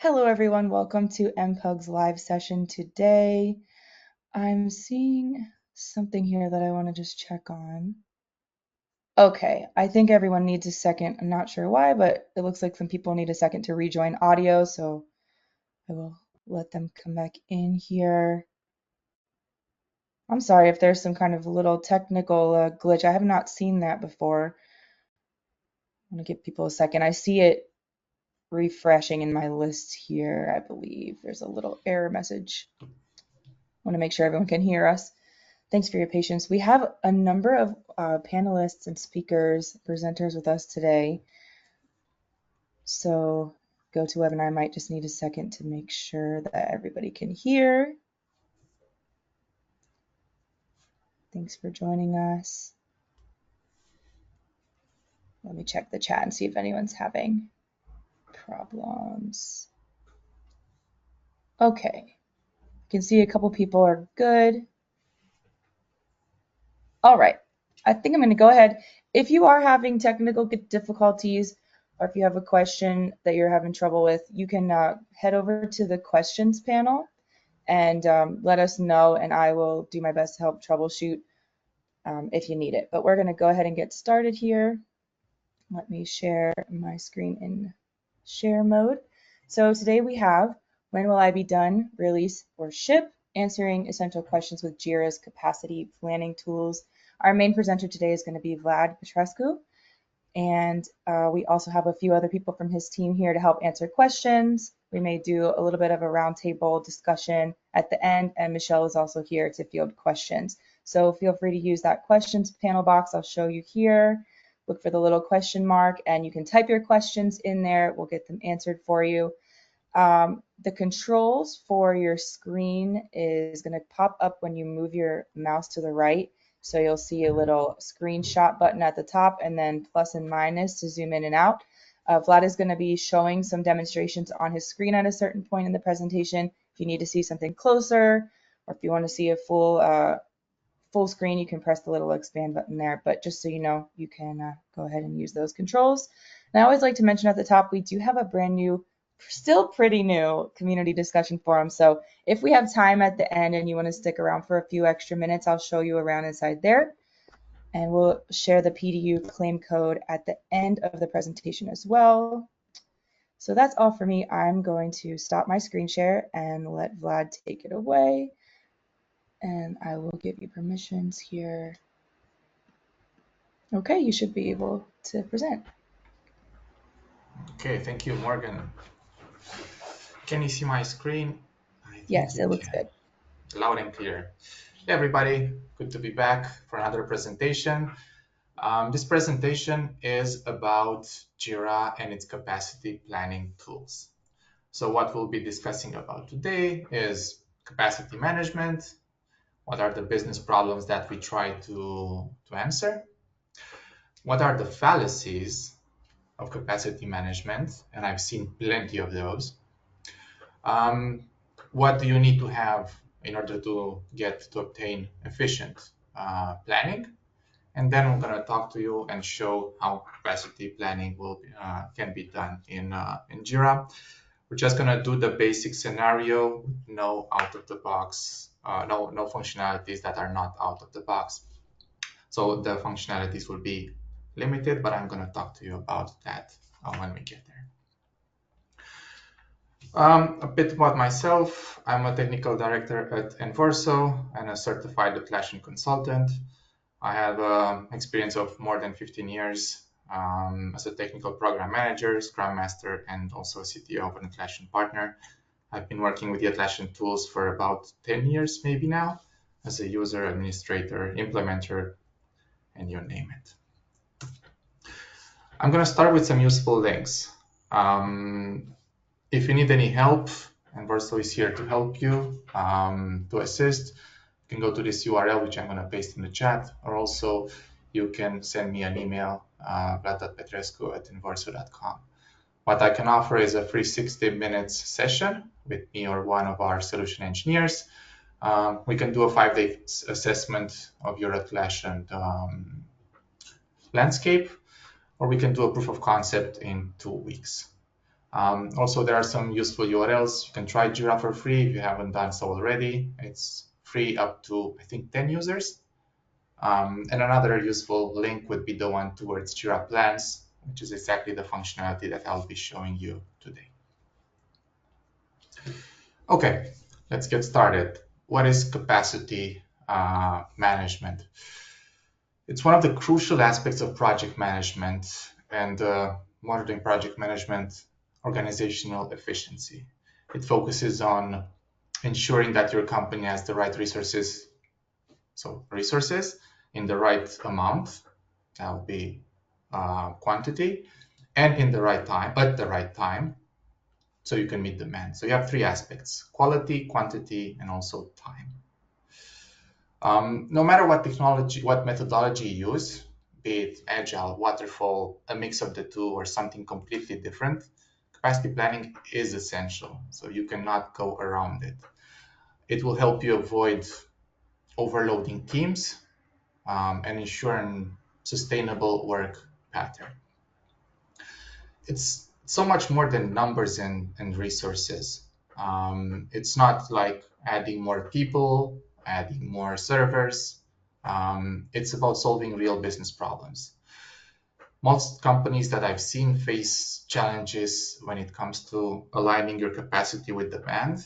Hello everyone, welcome to MPug's live session today. I'm seeing something here that I want to just check on. Okay, I think everyone needs a second. I'm not sure why, but it looks like some people need a second to rejoin audio, so I will let them come back in here. I'm sorry if there's some kind of little technical glitch. I have not seen that before. I'm going to give people a second. I see it refreshing in my list here, I believe. There's a little error message. I want to make sure everyone can hear us. Thanks for your patience. We have a number of panelists and speakers, presenters with us today. So GoToWebinar might just need a second to make sure that everybody can hear. Thanks for joining us. Let me check the chat and see if anyone's having problems. Okay, I can see a couple people are good. All right, I think I'm going to go ahead. If you are having technical difficulties, or if you have a question that you're having trouble with, you can head over to the questions panel and let us know, and I will do my best to help troubleshoot if you need it. But we're going to go ahead and get started here. Let me share my screen in share mode. So today we have, when will I be done, release, or ship? Answering essential questions with Jira's capacity planning tools. Our main presenter today is going to be Vlad Petrescu, and we also have a few other people from his team here to help answer questions. We may do a little bit of a roundtable discussion at the end, and Michelle is also here to field questions. So feel free to use that questions panel box I'll show you here. Look for the little question mark, and you can type your questions in there. We'll get them answered for you. The controls for your screen is going to pop up when you move your mouse to the right. So you'll see a little screenshot button at the top and then plus and minus to zoom in and out. Vlad is going to be showing some demonstrations on his screen at a certain point in the presentation. If you need to see something closer, or if you want to see a full screen, you can press the little expand button there. But just so you know, you can go ahead and use those controls. And I always like to mention at the top, we do have a brand new, still pretty new community discussion forum. So if we have time at the end and you want to stick around for a few extra minutes, I'll show you around inside there. And we'll share the PDU claim code at the end of the presentation as well. So that's all for me. I'm going to stop my screen share and let Vlad take it away. And I will give you permissions here. Okay, you should be able to present. Okay, thank you, Morgan. Can you see my screen? Yes, it looks good. Loud and clear. Hey, everybody, good to be back for another presentation. This presentation is about Jira and its capacity planning tools. So what we'll be discussing about today is capacity management. What are the business problems that we try to answer? What are the fallacies of capacity management? And I've seen plenty of those. What do you need to have in order to obtain efficient planning? And then I'm going to talk to you and show how capacity planning can be done in Jira. We're just going to do the basic scenario, no out of the box, no functionalities that are not out of the box. So the functionalities will be limited, but I'm going to talk to you about that when we get there. A bit about myself. I'm a technical director at Enverso and a certified Atlassian consultant. I have experience of more than 15 years as a technical program manager, Scrum Master, and also CTO of an Atlassian partner. I've been working with the Atlassian tools for about 10 years, maybe now, as a user, administrator, implementer, and you name it. I'm going to start with some useful links. If you need any help, Enverso is here to help you, to assist. You can go to this URL, which I'm going to paste in the chat, or also you can send me an email, vlad.petrescu@enverso.com. What I can offer is a free 60 minutes session with me or one of our solution engineers. We can do a 5-day assessment of your Atlassian landscape, or we can do a proof of concept in 2 weeks. Also, there are some useful URLs. You can try Jira for free if you haven't done so already. It's free up to, I think, 10 users. And another useful link would be the one towards Jira plans, which is exactly the functionality that I'll be showing you today. Okay, let's get started. What is capacity management? It's one of the crucial aspects of project management and monitoring project management organizational efficiency. It focuses on ensuring that your company has the right resources, so resources in the right amount, that would be quantity, and in the right time, at the right time, so you can meet demand. So you have three aspects: quality, quantity, and also time. No matter what technology, what methodology you use, be it agile, waterfall, a mix of the two, or something completely different, capacity planning is essential. So you cannot go around it. It will help you avoid overloading teams and ensuring sustainable work pattern. It's so much more than numbers and resources. It's not like adding more people, adding more servers. It's about solving real business problems. Most companies that I've seen face challenges when it comes to aligning your capacity with demand.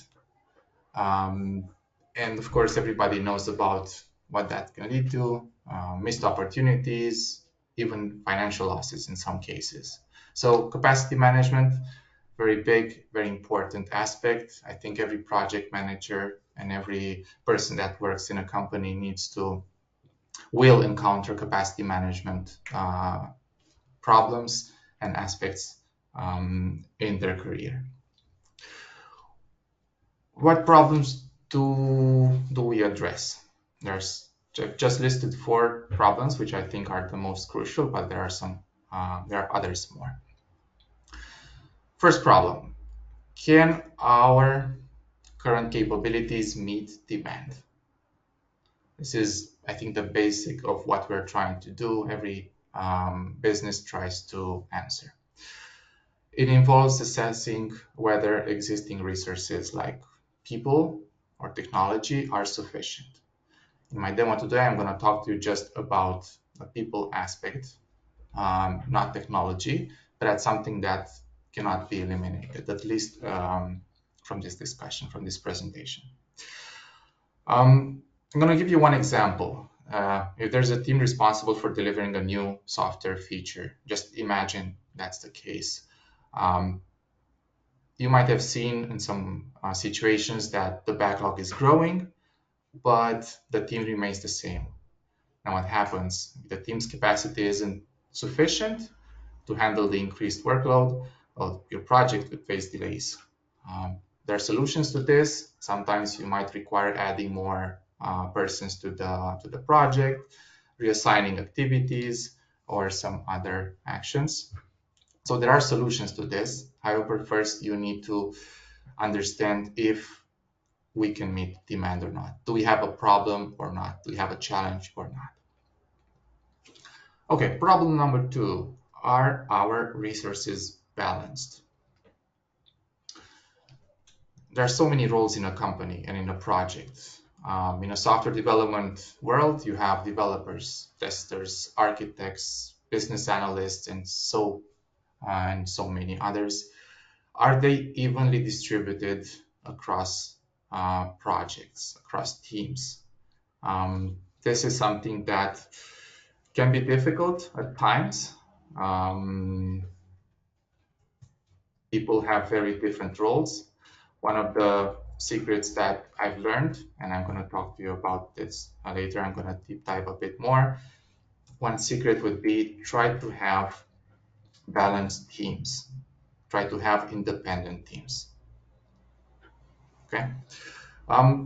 Um, and of course, everybody knows about what that can lead to, missed opportunities, even financial losses in some cases. So capacity management, very big, very important aspect. I think every project manager and every person that works in a company will encounter capacity management problems and aspects in their career. What problems do we address? There's just listed 4 problems, which I think are the most crucial, but there are others more. First problem: can our current capabilities meet demand? This is, I think, the basic of what we're trying to do. Every business tries to answer. It involves assessing whether existing resources like people or technology are sufficient. In my demo today, I'm going to talk to you just about the people aspect, not technology, but that's something that cannot be eliminated, at least from this discussion, from this presentation. I'm going to give you one example. If there's a team responsible for delivering a new software feature, just imagine that's the case. You might have seen in some situations that the backlog is growing, but the team remains the same. Now what happens? If the team's capacity isn't sufficient to handle the increased workload, well, your project could face delays. There are solutions to this. Sometimes you might require adding more persons to the project, reassigning activities, or some other actions. So there are solutions to this. However, first you need to understand if we can meet demand or not. Do we have a problem or not? Do we have a challenge or not? Okay, problem number 2. Are our resources balanced? There are so many roles in a company and in a project. In a software development world, you have developers, testers, architects, business analysts, and so many others. Are they evenly distributed across projects, across teams? This is something that can be difficult at times. People have very different roles. One of the secrets that I've learned, and I'm going to talk to you about this later, I'm going to deep dive a bit more. One secret would be try to have balanced teams. Try to have independent teams. Okay.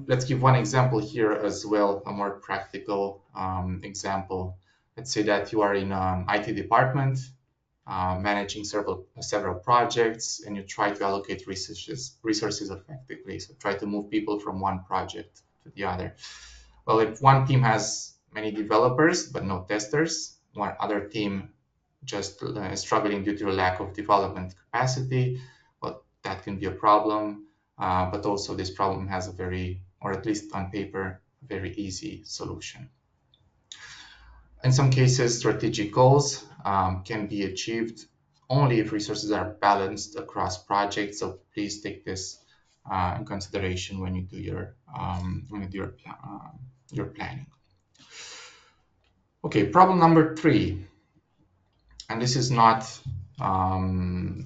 Let's give one example here as well, a more practical example. Let's say that you are in an IT department, managing several projects, and you try to allocate resources effectively. So try to move people from one project to the other. Well, if one team has many developers but no testers, one other team just struggling due to a lack of development capacity, that can be a problem, but also this problem has a very, or at least on paper, very easy solution. In some cases, strategic goals can be achieved only if resources are balanced across projects. So please take this in consideration when you do your planning. Okay, problem number 3, and this is not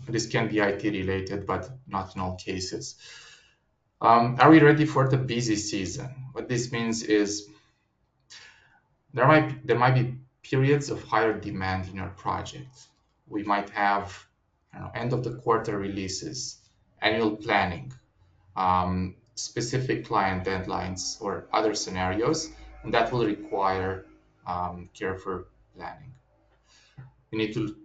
this can be IT related, but not in all cases. Are we ready for the busy season? What this means is there might be periods of higher demand in your project. We might have, I don't know, end of the quarter releases, annual planning, specific client deadlines, or other scenarios, and that will require careful planning. You need to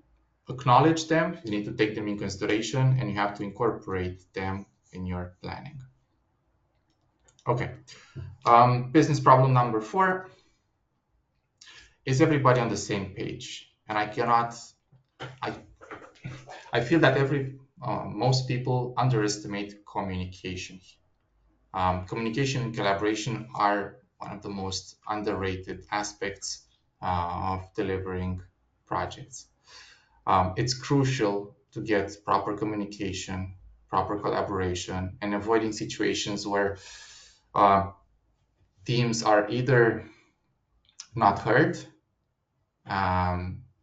acknowledge them, you need to take them in consideration, and you have to incorporate them in your planning. Okay, business problem number 4. Is everybody on the same page? And I feel that most people underestimate communication. Communication and collaboration are one of the most underrated aspects of delivering projects. It's crucial to get proper communication, proper collaboration, and avoiding situations where teams are either not heard,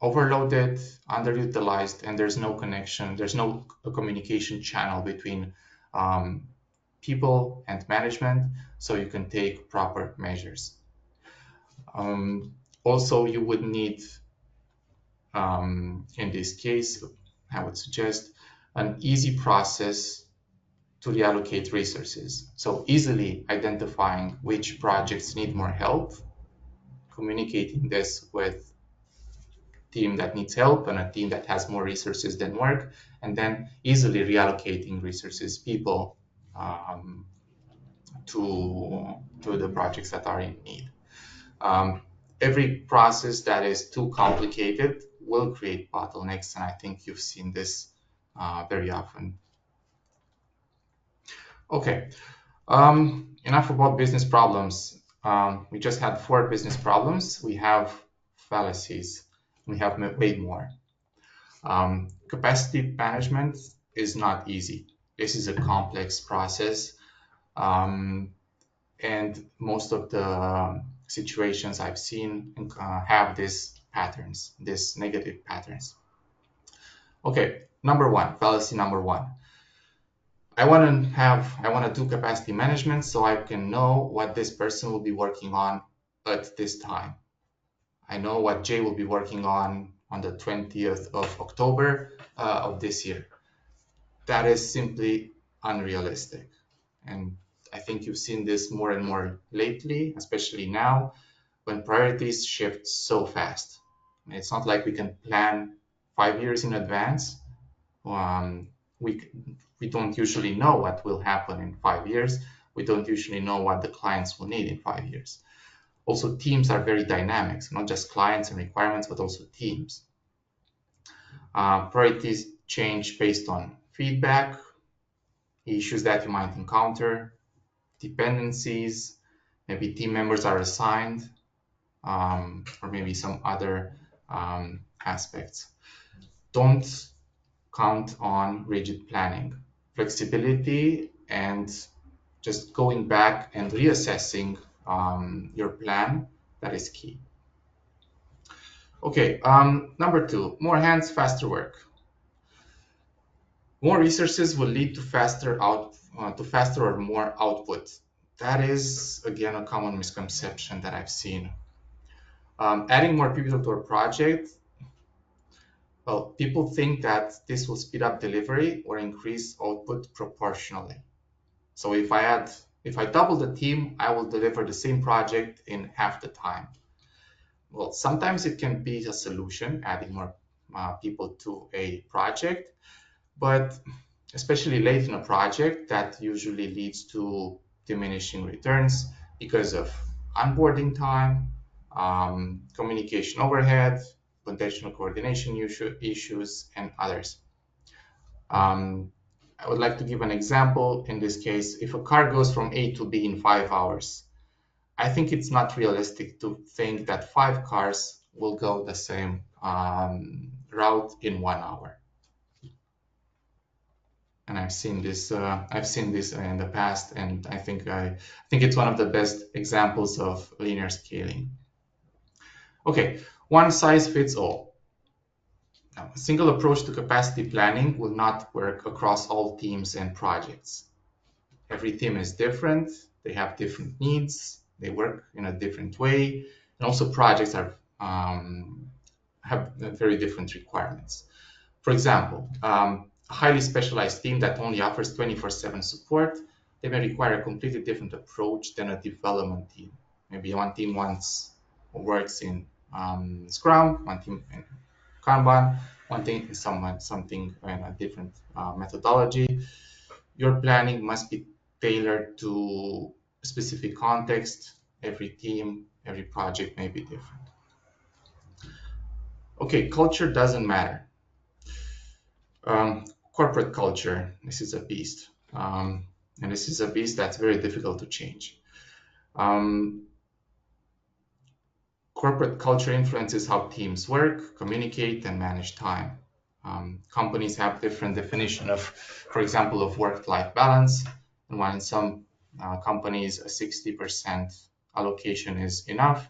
overloaded, underutilized, and there's no connection, there's no communication channel between people and management, so you can take proper measures. Also, you would need, in this case, I would suggest an easy process to reallocate resources. So easily identifying which projects need more help, communicating this with team that needs help and a team that has more resources than work, and then easily reallocating resources, people, to the projects that are in need. Every process that is too complicated will create bottlenecks, and I think you've seen this very often. Okay, enough about business problems. We just had 4 business problems. We have fallacies. We have way more. Capacity management is not easy. This is a complex process, and most of the situations I've seen have these patterns, these negative patterns. Okay, fallacy number 1. I want to do capacity management so I can know what this person will be working on at this time. I know what Jay will be working on the 20th of October of this year. That is simply unrealistic. And I think you've seen this more and more lately, especially now when priorities shift so fast. It's not like we can plan 5 years in advance. We don't usually know what will happen in 5 years. We don't usually know what the clients will need in 5 years. Also, teams are very dynamic, so not just clients and requirements, but also teams. Priorities change based on feedback, issues that you might encounter, dependencies, maybe team members are assigned, or maybe some other aspects. Don't count on rigid planning. Flexibility and just going back and reassessing your plan, that is key. Okay, number 2, more hands, faster work. More resources will lead to faster or more output. That is, again, a common misconception that I've seen. Adding more people to a project, well, people think that this will speed up delivery or increase output proportionally. So if I double the team, I will deliver the same project in half the time. Well, sometimes it can be a solution, adding more people to a project, but especially late in a project, that usually leads to diminishing returns because of onboarding time, communication overhead, potential coordination issues, and others. I would like to give an example. In this case, if a car goes from A to B in 5 hours, I think it's not realistic to think that 5 cars will go the same route in 1 hour. And I've seen this. I've seen this in the past, and I think it's one of the best examples of linear scaling. Okay, one size fits all. Now, a single approach to capacity planning will not work across all teams and projects. Every team is different. They have different needs. They work in a different way, and also projects have very different requirements. For example, a highly specialized team that only offers 24/7 support, they may require a completely different approach than a development team. Maybe one team works in Scrum, one team in Kanban, one thing is something in a different methodology. Your planning must be tailored to a specific context. Every team, every project may be different. Okay, culture doesn't matter. Corporate culture, this is a beast. And this is a beast that's very difficult to change. Corporate culture influences how teams work, communicate, and manage time. Companies have different definition of, for example, of work-life balance. And while in some companies, a 60% allocation is enough,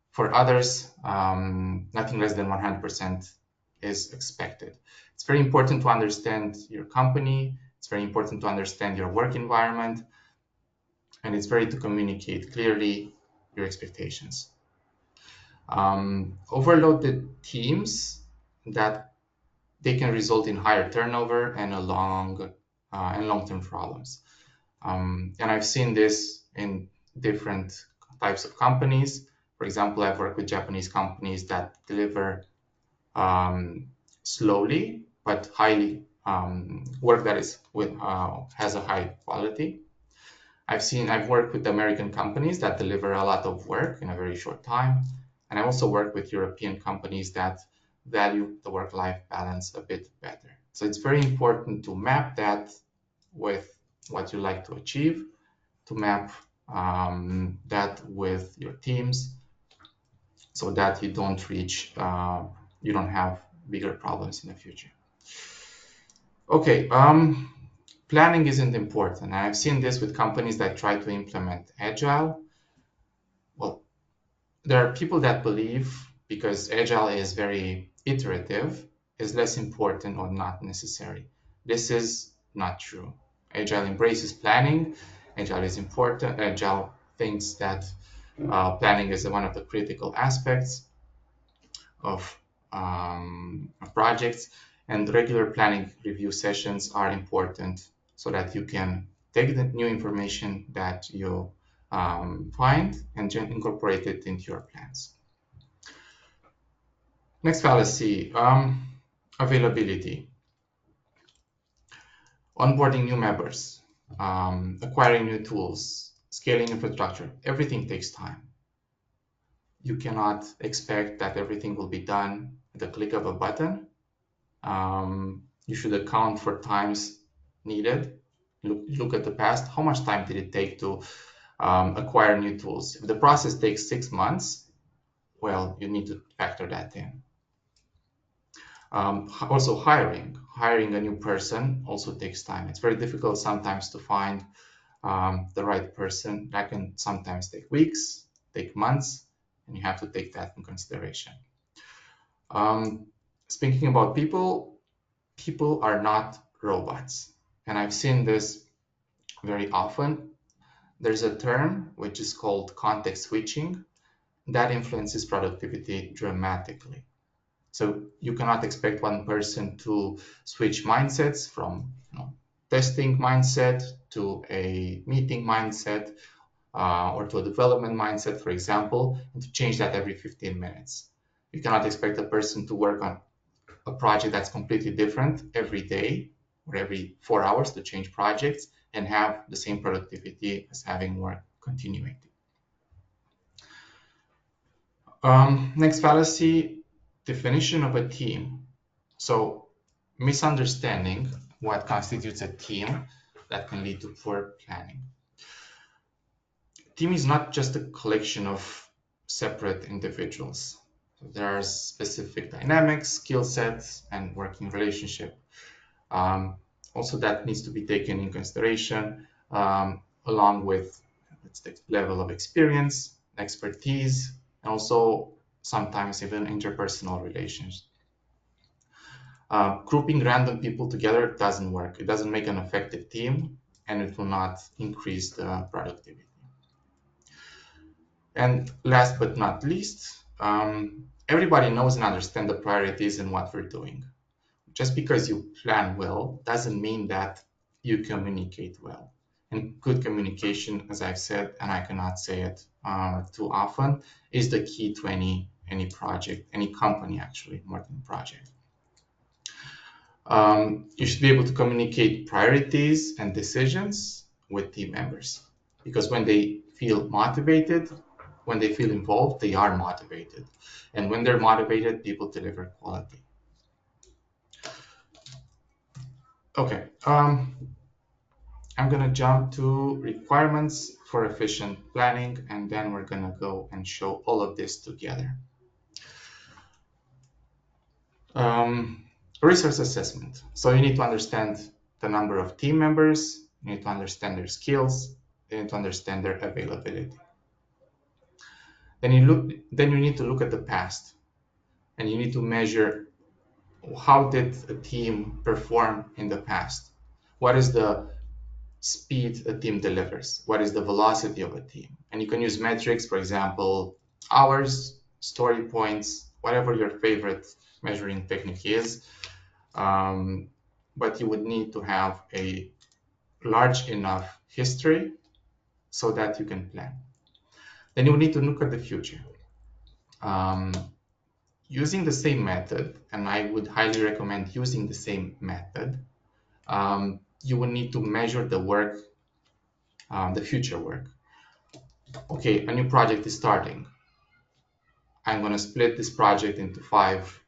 for others, nothing less than 100% is expected. It's very important to understand your company. It's very important to understand your work environment. And it's very to communicate clearly your expectations. Overloaded teams that they can result in higher turnover and long-term problems. And I've seen this in different types of companies. For example, I've worked with Japanese companies that deliver slowly but highly work that is has a high quality. I've worked with American companies that deliver a lot of work in a very short time. And I also work with European companies that value the work-life balance a bit better. So it's very important to map that with what you like to achieve, to map that with your teams so that you don't have bigger problems in the future. Okay, planning isn't important. I've seen this with companies that try to implement Agile. Well, there are people that believe because Agile is very iterative, is less important or not necessary. This is not true. Agile embraces planning. Agile is important. Agile thinks that planning is one of the critical aspects of projects, and regular planning review sessions are important so that you can take the new information that you find and incorporate it into your plans. Next fallacy, availability. Onboarding new members, acquiring new tools, scaling infrastructure, everything takes time. You cannot expect that everything will be done at the click of a button. You should account for times needed. Look at the past. How much time did it take to acquire new tools? If the process takes 6 months, well, you need to factor that in. Also, hiring a new person also takes time. It's very difficult sometimes to find the right person. That can sometimes take weeks, take months, and you have to take that in consideration. Speaking about people are not robots. And I've seen this very often. There's a term which is called context switching that influences productivity dramatically. So you cannot expect one person to switch mindsets from testing mindset to a meeting mindset or to a development mindset, for example, and to change that every 15 minutes. You cannot expect a person to work on a project that's completely different every day or every 4 hours to change projects and have the same productivity as having more continuity. Next fallacy, definition of a team. So misunderstanding what constitutes a team that can lead to poor planning. Team is not just a collection of separate individuals. There are specific dynamics, skill sets, and working relationship. Um, Also, that needs to be taken in consideration, along with the level of experience, expertise, and also sometimes even interpersonal relations. Grouping random people together doesn't work. It doesn't make an effective team, and it will not increase the productivity. And last but not least, everybody knows and understands the priorities and what we're doing. Just because you plan well doesn't mean that you communicate well. And good communication, as I've said, and I cannot say it too often, is the key to any project, any company actually, more than project. You should be able to communicate priorities and decisions with team members, because when they feel motivated, when they feel involved, they are motivated. And when they're motivated, people deliver quality. Okay, I'm gonna jump to requirements for efficient planning, and then we're gonna go and show all of this together. Resource assessment. So you need to understand the number of team members, you need to understand their skills, you need to understand their availability. Then you need to look at the past, and you need to measure how did a team perform in the past. What is the speed a team delivers? What is the velocity of a team? And you can use metrics, for example, hours, story points, whatever your favorite measuring technique is. But you would need to have a large enough history so that you can plan. Then you would need to look at the future. Using the same method, and I would highly recommend using the same method, you will need to measure the work, the future work. Okay, a new project is starting. I'm going to split this project into 5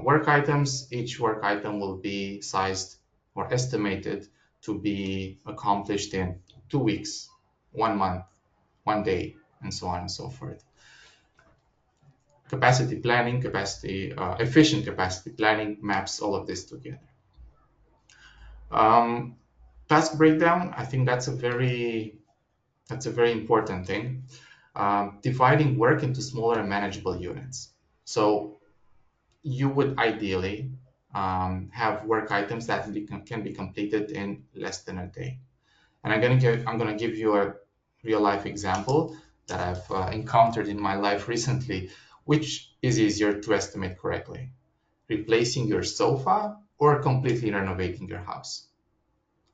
work items. Each work item will be sized or estimated to be accomplished in 2 weeks, 1 month, 1 day, and so on and so forth. Capacity planning, efficient capacity planning maps all of this together. Task breakdown, I think that's a very important thing. Dividing work into smaller and manageable units. So you would ideally have work items that can be completed in less than a day. And I'm gonna give you a real life example that I've encountered in my life recently, which is easier to estimate correctly: replacing your sofa or completely renovating your house.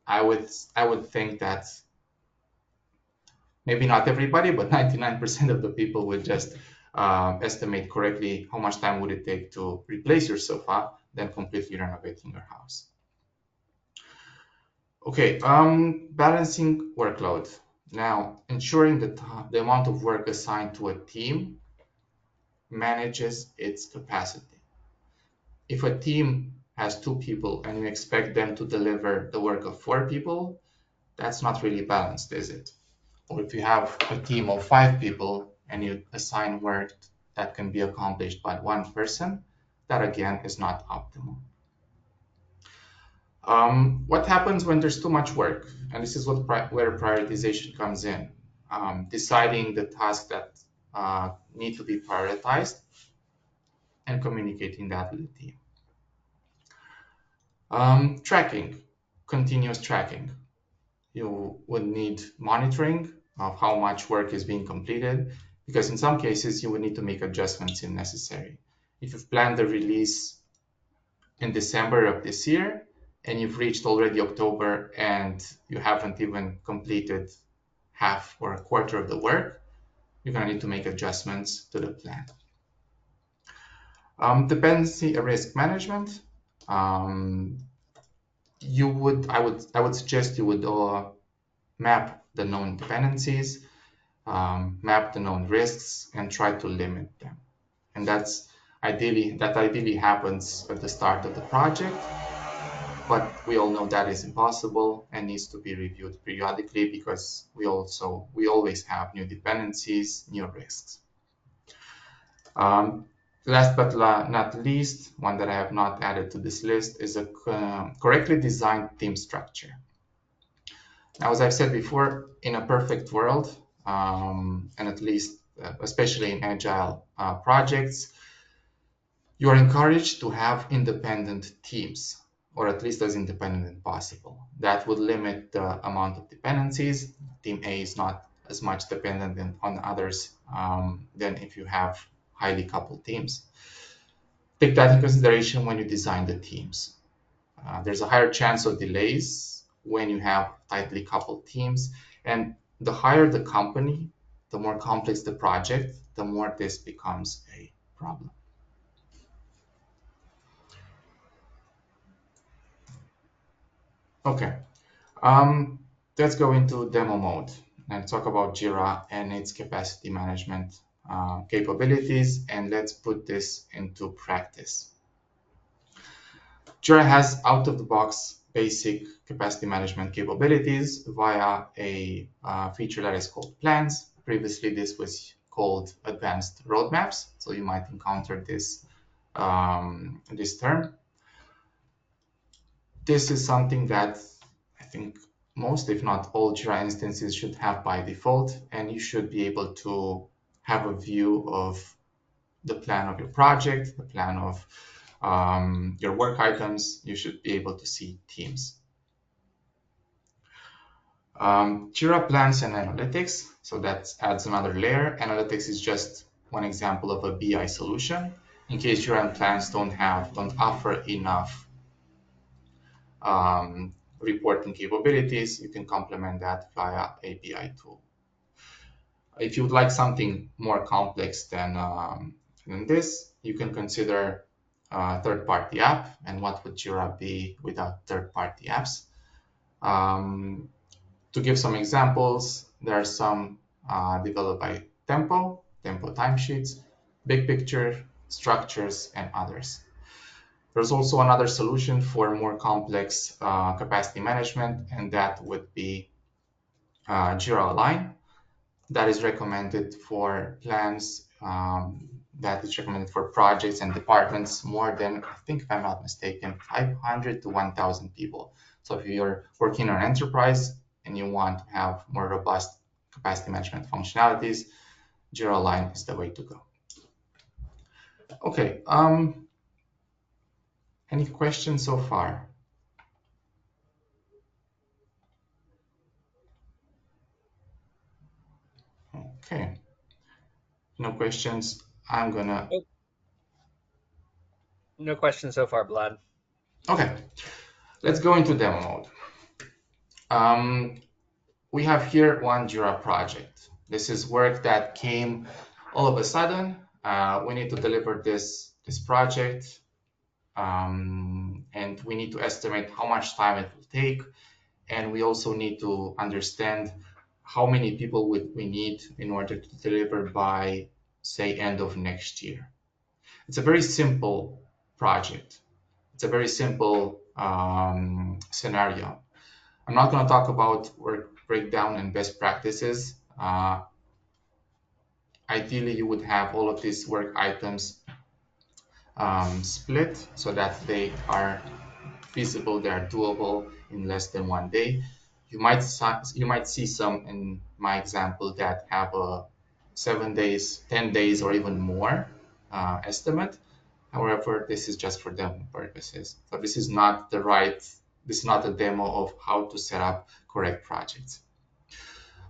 I would think that maybe not everybody, but 99% of the people would just estimate correctly how much time would it take to replace your sofa than completely renovating your house. Okay, balancing workload. Now, ensuring that the amount of work assigned to a team manages its capacity. If a team has 2 people and you expect them to deliver the work of 4 people, that's not really balanced, is it? Or if you have a team of 5 people and you assign work that can be accomplished by 1 person, that again is not optimal. What happens when there's too much work? And this is where prioritization comes in. Deciding the tasks that need to be prioritized and communicating that with the team. Tracking, continuous tracking. You would need monitoring of how much work is being completed, because in some cases you would need to make adjustments if necessary. If you've planned the release in December of this year and you've reached already October and you haven't even completed half or a quarter of the work, you're going to need to make adjustments to the plan. Dependency and risk management. I would suggest you would map the known dependencies, map the known risks, and try to limit them. And that ideally happens at the start of the project. but we all know that is impossible and needs to be reviewed periodically because we always have new dependencies, new risks. Last but not least, one that I have not added to this list is a correctly designed team structure. Now, as I've said before, in a perfect world, and at least especially in agile projects, you are encouraged to have independent teams, or at least as independent as possible. That would limit the amount of dependencies. Team A is not as much dependent on others than if you have highly coupled teams. Take that in consideration when you design the teams. There's a higher chance of delays when you have tightly coupled teams, and the higher the company, the more complex the project, the more this becomes a problem. Okay, let's go into demo mode and talk about Jira and its capacity management capabilities, and let's put this into practice. Jira has out-of-the-box basic capacity management capabilities via a feature that is called plans. Previously, this was called advanced roadmaps, so you might encounter this term. This is something that I think most, if not all, Jira instances should have by default, and you should be able to have a view of the plan of your project, the plan of your work items. You should be able to see teams. Jira plans and analytics. So that adds another layer. Analytics is just one example of a BI solution. In case Jira and plans don't offer enough reporting capabilities, you can complement that via a BI tool. If you would like something more complex than this, you can consider a third-party app. And what would Jira be without third-party apps? To give some examples, there are some developed by Tempo timesheets, Big Picture, Structures, and others. There's also another solution for more complex capacity management, and that would be Jira Align. That is recommended for plans, that is recommended for projects and departments more than, I think if I'm not mistaken, 500 to 1,000 people. So if you're working on an enterprise and you want to have more robust capacity management functionalities, Jira Align is the way to go. Okay, any questions so far? Okay, no questions. I'm gonna. No questions so far, Vlad. Okay, let's go into demo mode. We have here one Jira project. This is work that came all of a sudden. We need to deliver this project, and we need to estimate how much time it will take, and we also need to understand how many people we need in order to deliver by, say, end of next year. It's a very simple project. It's a very simple scenario. I'm not going to talk about work breakdown and best practices. Ideally, you would have all of these work items split so that they are feasible, they are doable in less than 1 day. You might see some in my example that have a 7 days, 10 days, or even more estimate. However, this is just for demo purposes. So this is not a demo of how to set up correct projects.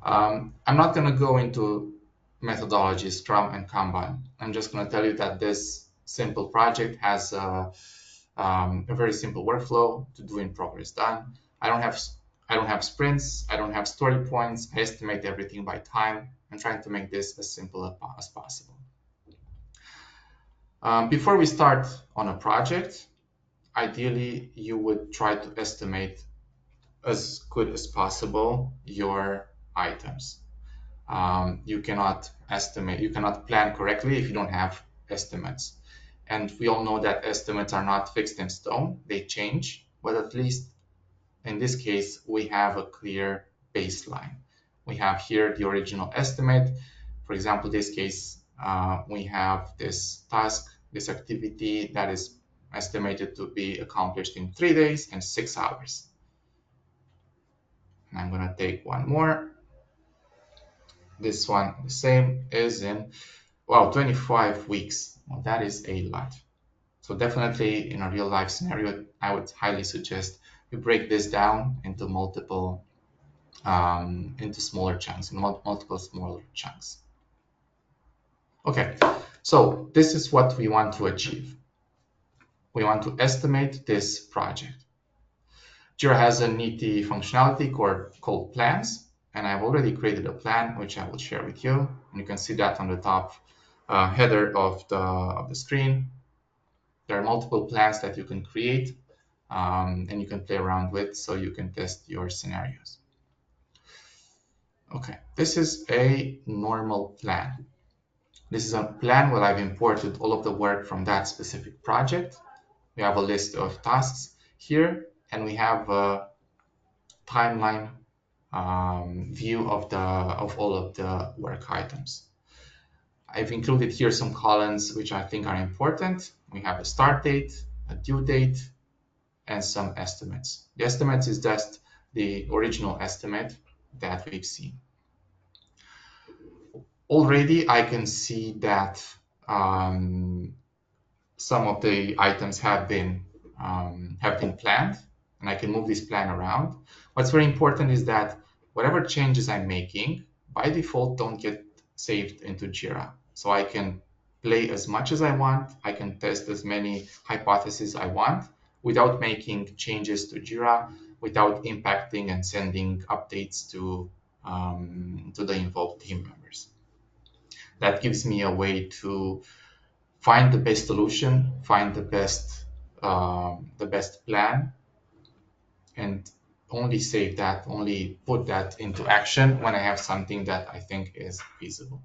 I'm not going to go into methodology, Scrum and Kanban. I'm just going to tell you that this simple project has a very simple workflow to do in progress done. I don't have sprints. I don't have story points. I estimate everything by time. I'm trying to make this as simple as possible. Before we start on a project, ideally you would try to estimate as good as possible your items. You cannot plan correctly if you don't have estimates. And we all know that estimates are not fixed in stone, they change. but at least in this case, we have a clear baseline. We have here the original estimate. For example, this case, we have this task, this activity that is estimated to be accomplished in 3 days and 6 hours. And I'm going to take one more. This one, the same, is in, well, 25 weeks. Well, that is a lot. So definitely in a real life scenario, I would highly suggest you break this down into multiple, into smaller chunks, multiple smaller chunks. Okay, so this is what we want to achieve. We want to estimate this project. Jira has a nifty functionality called plans, and I've already created a plan, which I will share with you. And you can see that on the top header of the screen. There are multiple plans that you can create and you can play around with so you can test your scenarios. Okay, this is a normal plan. This is a plan where I've imported all of the work from that specific project. We have a list of tasks here, and we have a timeline view of all of the work items. I've included here some columns which I think are important. We have a start date, a due date, and some estimates. The estimates is just the original estimate that we've seen. Already I can see that some of the items have been planned, and I can move this plan around. What's very important is that whatever changes I'm making by default don't get saved into Jira. So I can play as much as I want. I can test as many hypotheses I want without making changes to Jira, without impacting and sending updates to the involved team members. That gives me a way to find the best solution, find the best plan, and only save that, only put that into action when I have something that I think is feasible.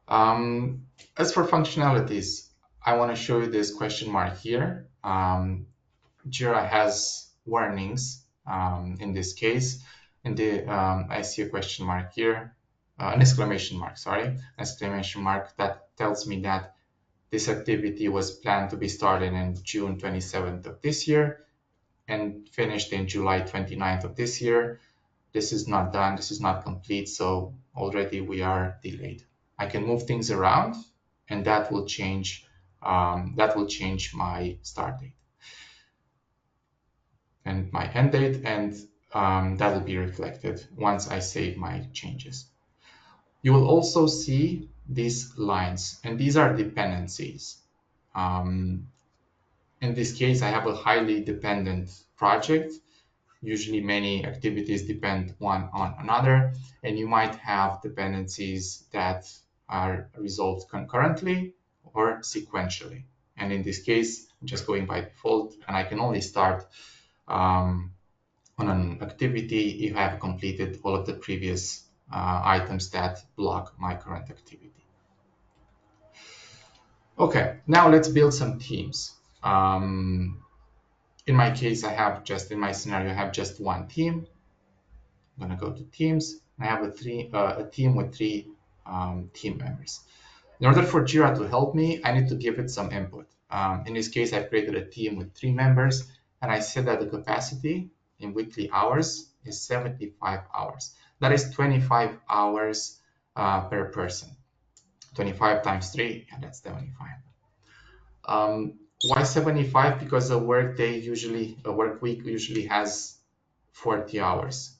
As for functionalities, I want to show you this question mark here. Jira has warnings in this case, and I see a question mark here, an exclamation mark, sorry, exclamation mark that tells me that this activity was planned to be started in June 27th of this year and finished in July 29th of this year. This is not done, this is not complete, so already we are delayed. I can move things around, and that will change my start date and my end date, and that will be reflected once I save my changes. You will also see these lines, and these are dependencies. In this case, I have a highly dependent project. Usually many activities depend one on another, and you might have dependencies that are resolved concurrently or sequentially. And in this case, I'm just going by default, and I can only start on an activity if I have completed all of the previous items that block my current activity. Okay, now let's build some teams. In my case, in my scenario, I have just one team. I'm gonna go to teams. I have a team with three team members. In order for Jira to help me, I need to give it some input. In this case, I created a team with 3 members, and I said that the capacity in weekly hours is 75 hours. That is 25 hours per person. 25 times 3, and that's 75. Why 75? Because a work week usually has 40 hours.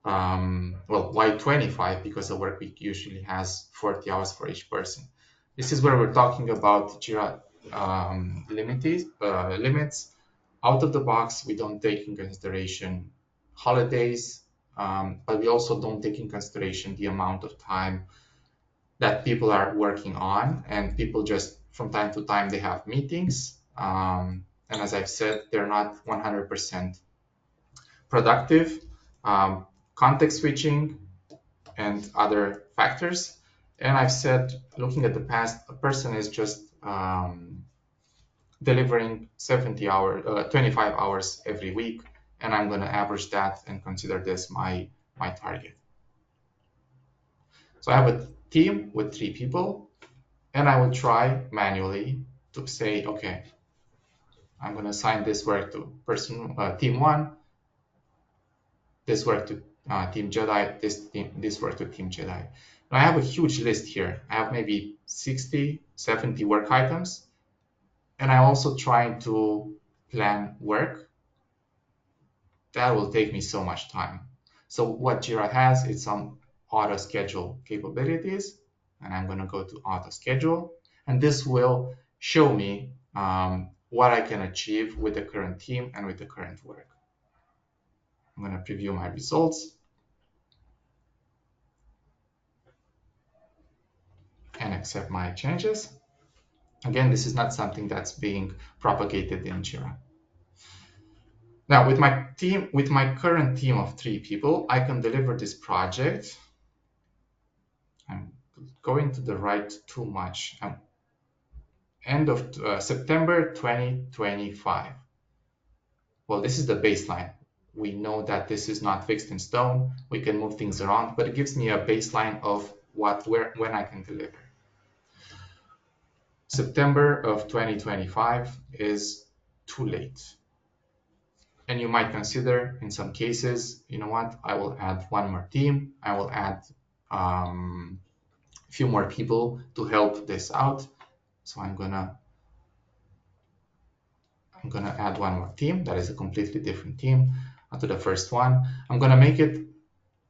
Well, why 25? Because a work week usually has 40 hours for each person. This is where we're talking about Jira limits. Out of the box, we don't take in consideration holidays, but we also don't take in consideration the amount of time that people are working on, and people just from time to time they have meetings, and as I've said, they're not 100% productive. Context switching and other factors. And I've said, looking at the past, a person is just delivering 25 hours every week, and I'm going to average that and consider this my target. So I have a team with 3 people, and I will try manually to say, okay, I'm going to assign this work to team 1, this work to team Jedi, this work to team Jedi. Now I have a huge list here. I have maybe 60, 70 work items, and I also try to plan work. That will take me so much time. So what Jira has is some auto schedule capabilities, and I'm going to go to auto schedule, and this will show me what I can achieve with the current team and with the current work. I'm going to preview my results and accept my changes. Again, this is not something that's being propagated in Jira. Now, with my current team of 3 people, I can deliver this project. I'm going to the right too much. End of September 2025. Well, this is the baseline. We know that this is not fixed in stone. We can move things around, but it gives me a baseline of when I can deliver. September of 2025 is too late. And you might consider, in some cases, you know what, I will add one more team. I will add a few more people to help this out. So I'm gonna add one more team. That is a completely different team to the first one. I'm gonna make it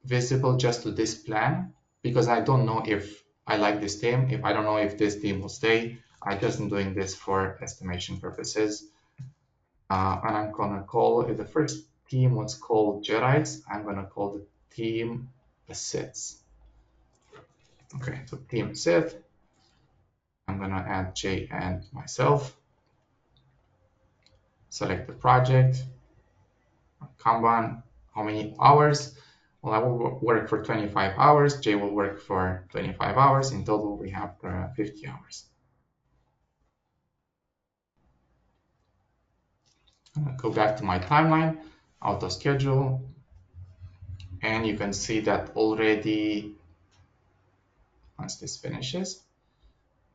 visible just to this plan because I don't know if I like this team. If I don't know if this team will stay, I just am doing this for estimation purposes. And I'm gonna call the first team was called Jedites. I'm gonna call the team Siths. Okay, so team Sith. I'm gonna add J and myself. Select the project. Kanban, how many hours? Well, I will work for 25 hours. Jay will work for 25 hours. In total, we have 50 hours. I'm gonna go back to my timeline, auto schedule, and you can see that already, once this finishes,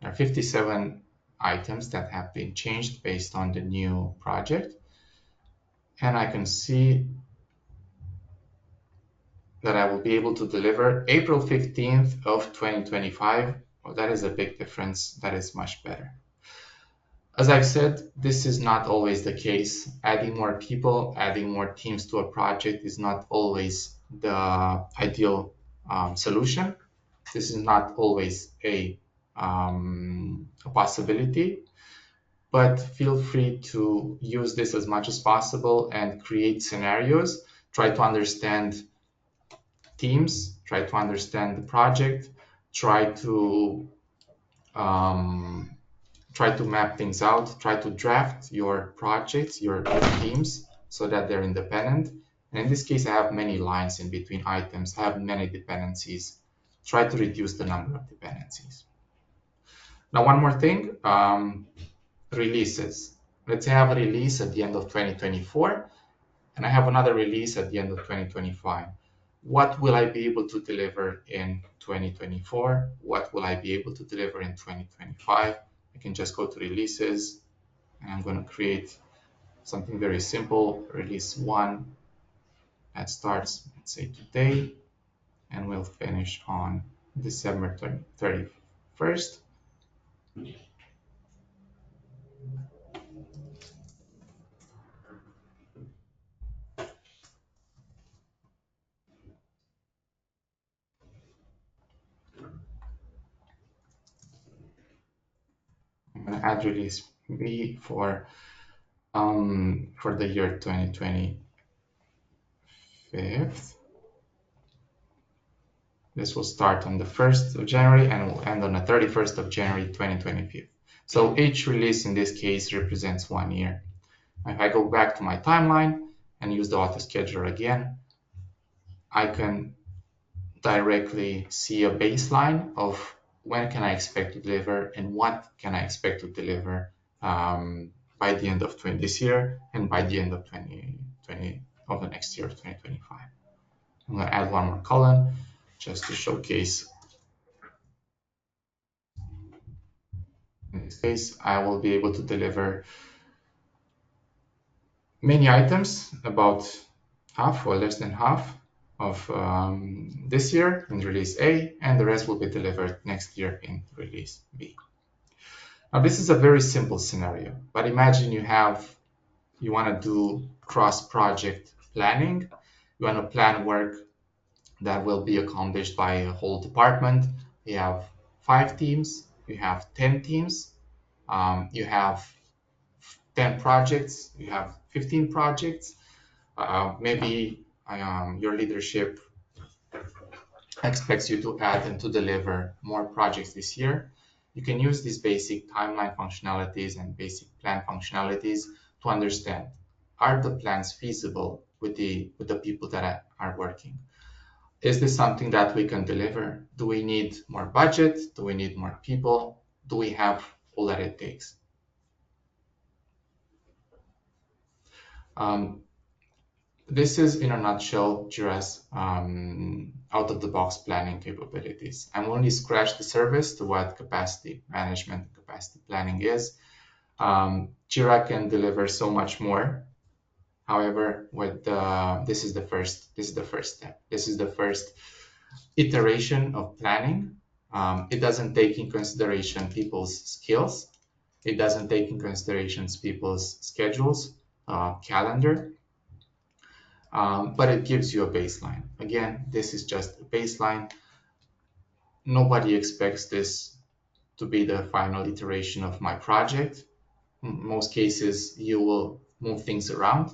there are 57 items that have been changed based on the new project. And I can see that I will be able to deliver April 15th of 2025. Well, that is a big difference. That is much better. As I've said, this is not always the case. Adding more people, adding more teams to a project is not always the ideal solution. This is not always a possibility, but feel free to use this as much as possible and create scenarios. Try to understand teams, try to understand the project, try to map things out, try to draft your projects, your teams, so that they're independent. And in this case, I have many lines in between items, I have many dependencies. Try to reduce the number of dependencies. Now, one more thing, releases. Let's say I have a release at the end of 2024, and I have another release at the end of 2025. What will I be able to deliver in 2024? What will I be able to deliver in 2025? I can just go to releases, and I'm going to create something very simple, release 1 that starts, let's say, today, and will finish on December 31st. I'm going to add release B for the year 2025. This will start on the 1st of January and will end on the 31st of January 2025. So each release in this case represents 1 year. If I go back to my timeline and use the auto scheduler again, I can directly see a baseline of when can I expect to deliver and what can I expect to deliver by the end of this year and by the end of 2020 of the next year, 2025. I'm going to add one more column just to showcase. In this case, I will be able to deliver many items, about half or less than half of this year in release A, and the rest will be delivered next year in release B. Now, this is a very simple scenario, but imagine you want to do cross-project planning. You want to plan work that will be accomplished by a whole department. You have 5 teams, you have 10 teams, you have 10 projects, you have 15 projects. Maybe your leadership expects you to add and to deliver more projects this year. You can use these basic timeline functionalities and basic plan functionalities to understand, are the plans feasible with the people that are working? Is this something that we can deliver? Do we need more budget? Do we need more people? Do we have all that it takes? This is, in a nutshell, Jira's out-of-the-box planning capabilities. I'm only scratched the surface to what capacity management and capacity planning is. Jira can deliver so much more. However, this is the first step. This is the first iteration of planning. It doesn't take in consideration people's skills. It doesn't take in consideration people's schedules, calendar. But it gives you a baseline. Again, this is just a baseline. Nobody expects this to be the final iteration of my project. In most cases, you will move things around.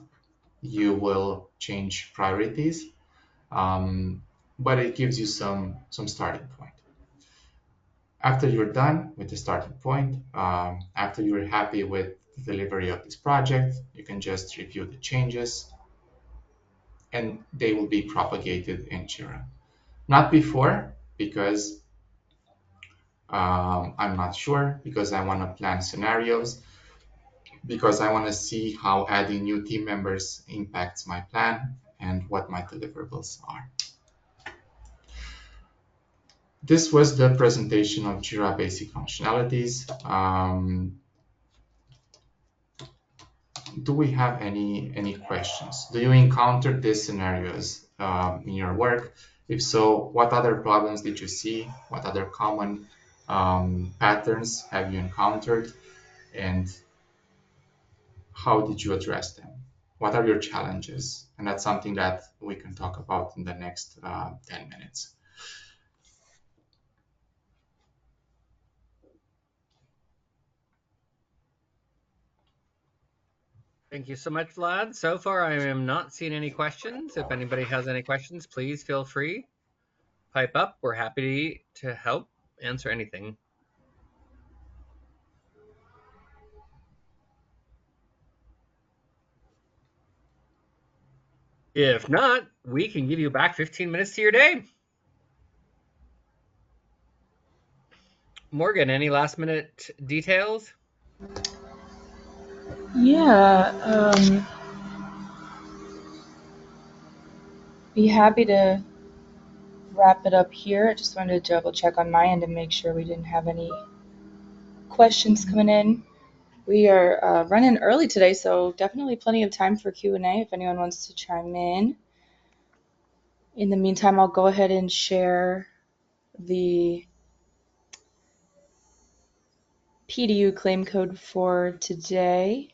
You will change priorities, but it gives you some starting point. After you're done with the starting point, after you're happy with the delivery of this project, you can just review the changes, and they will be propagated in Jira. Not before, because I'm not sure, because I want to plan scenarios, because I want to see how adding new team members impacts my plan and what my deliverables are. This was the presentation of Jira basic functionalities. Do we have any questions? Do you encounter these scenarios in your work? If so, what other problems did you see? What other common patterns have you encountered? And how did you address them? What are your challenges? And that's something that we can talk about in the next 10 minutes. Thank you so much, Vlad. So far, I am not seeing any questions. If anybody has any questions, please feel free. Pipe up. We're happy to help answer anything. If not, we can give you back 15 minutes to your day. Morgan, any last minute details? Yeah, be happy to wrap it up here. I just wanted to double check on my end and make sure we didn't have any questions coming in. We are running early today, so definitely plenty of time for Q&A if anyone wants to chime in. In the meantime, I'll go ahead and share the PDU claim code for today.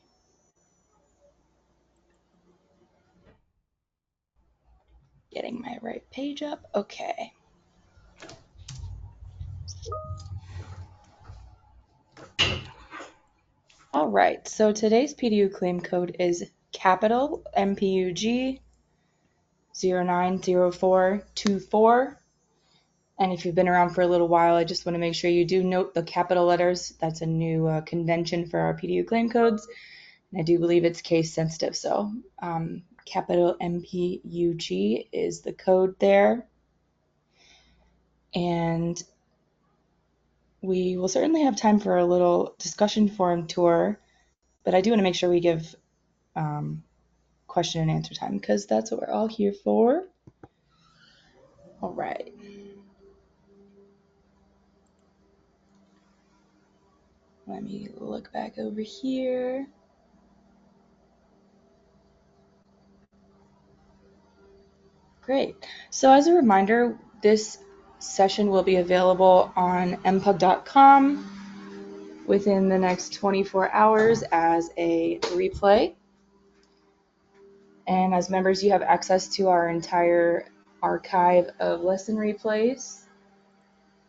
Getting my right page up. Okay. All right, so today's PDU claim code is capital MPUG 090424. And if you've been around for a little while, I just want to make sure you do note the capital letters. That's a new convention for our PDU claim codes. And I do believe it's case sensitive. So capital MPUG is the code there. And we will certainly have time for a little discussion forum tour But I do want to make sure we give question and answer time because that's what we're all here for. All right. Let me look back over here. Great. So as a reminder, this session will be available on mpug.com within the next 24 hours as a replay. And as members, you have access to our entire archive of lesson replays.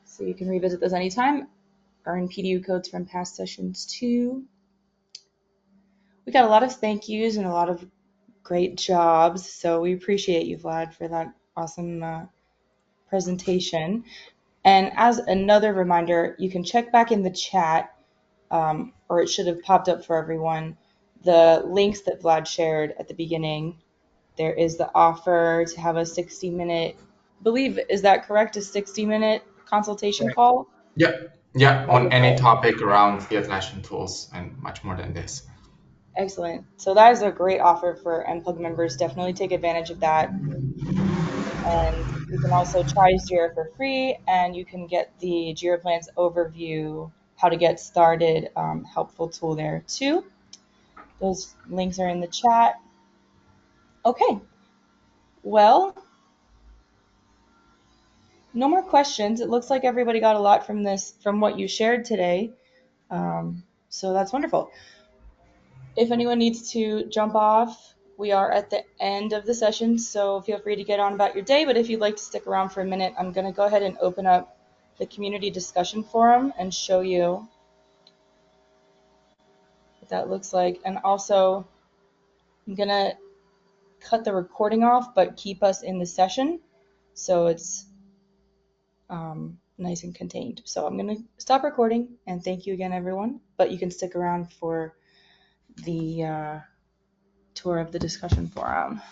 So you can revisit those anytime, earn PDU codes from past sessions too. We got a lot of thank yous and a lot of great jobs. So we appreciate you, Vlad, for that awesome presentation. And as another reminder, you can check back in the chat, or it should have popped up for everyone, the links that Vlad shared at the beginning. There is the offer to have a 60-minute, is that correct? A 60-minute consultation Right. call? Yeah, on any Wonderful. topic around the Atlassian tools and much more than this. Excellent. So that is a great offer for NPlug members. Definitely take advantage of that. And you can also try Jira for free, and you can get the Jira Plans overview, how to get started, helpful tool there too. Those links are in the chat. Okay, well, no more questions. It looks like everybody got a lot from this, from what you shared today. So that's wonderful. If anyone needs to jump off, we are at the end of the session, so feel free to get on about your day. But if you'd like to stick around for a minute, I'm going to go ahead and open up the community discussion forum and show you what that looks like. And also, I'm going to cut the recording off, but keep us in the session so it's nice and contained. So I'm going to stop recording, and thank you again, everyone. But you can stick around for the tour of the discussion forum.